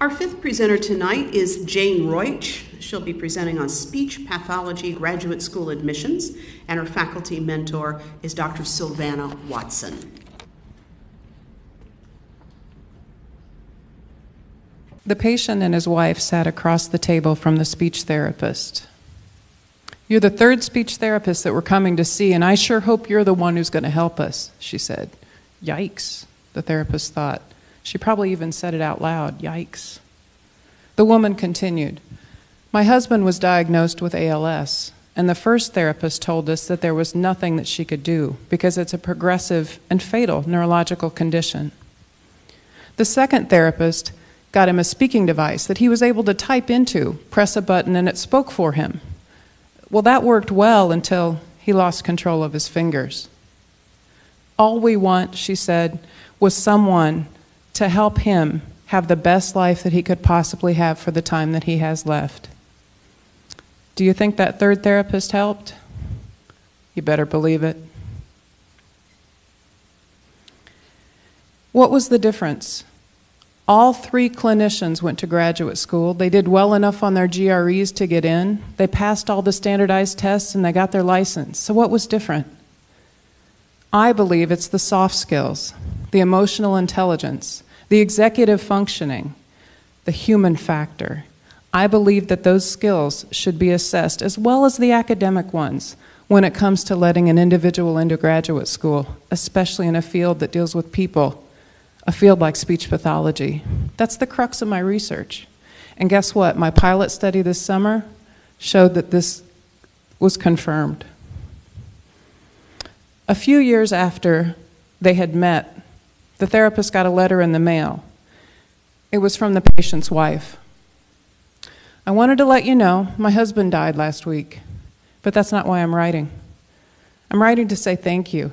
Our fifth presenter tonight is Jane Roitsch. She'll be presenting on speech pathology graduate school admissions, and her faculty mentor is Dr. Sylvana Watson. The patient and his wife sat across the table from the speech therapist. "You're the third speech therapist that we're coming to see, and I sure hope you're the one who's going to help us," she said. "Yikes," the therapist thought. She probably even said it out loud, "Yikes." The woman continued, "My husband was diagnosed with ALS, and the first therapist told us that there was nothing that she could do because it's a progressive and fatal neurological condition. The second therapist got him a speaking device that he was able to type into, press a button, and it spoke for him. Well, that worked well until he lost control of his fingers. All we want," she said, "was someone to help him have the best life that he could possibly have for the time that he has left." Do you think that third therapist helped? You better believe it. What was the difference? All three clinicians went to graduate school. They did well enough on their GREs to get in. They passed all the standardized tests and they got their license. So what was different? I believe it's the soft skills, the emotional intelligence, the executive functioning, the human factor. I believe that those skills should be assessed as well as the academic ones when it comes to letting an individual into graduate school, especially in a field that deals with people. A field like speech pathology. That's the crux of my research. And guess what? My pilot study this summer showed that this was confirmed. A few years after they had met, the therapist got a letter in the mail. It was from the patient's wife. "I wanted to let you know my husband died last week, but that's not why I'm writing. I'm writing to say thank you.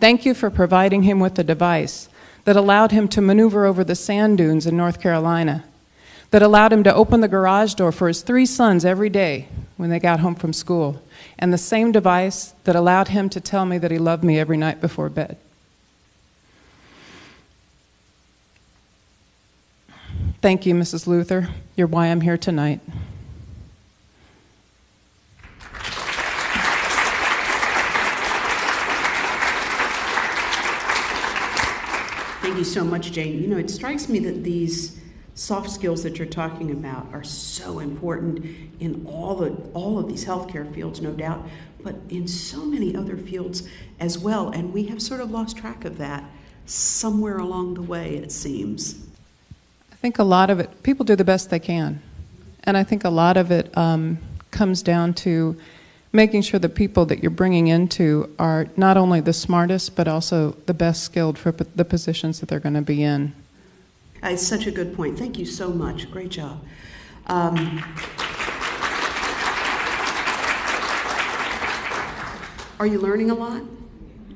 Thank you for providing him with a device that allowed him to maneuver over the sand dunes in North Carolina, that allowed him to open the garage door for his 3 sons every day when they got home from school, and the same device that allowed him to tell me that he loved me every night before bed." Thank you, Mrs. Luther. You're why I'm here tonight. Thank you so much, Jane. You know, it strikes me that these soft skills that you're talking about are so important in all of these healthcare fields, no doubt, but in so many other fields as well. And we have sort of lost track of that somewhere along the way, it seems. I think a lot of it, people do the best they can. And I think a lot of it comes down to making sure the people that you're bringing into are not only the smartest, but also the best skilled for the positions that they're going to be in. It's such a good point. Thank you so much. Great job. Are you learning a lot?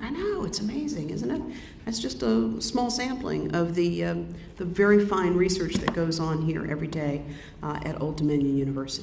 I know, it's amazing, isn't it? That's just a small sampling of the very fine research that goes on here every day at Old Dominion University.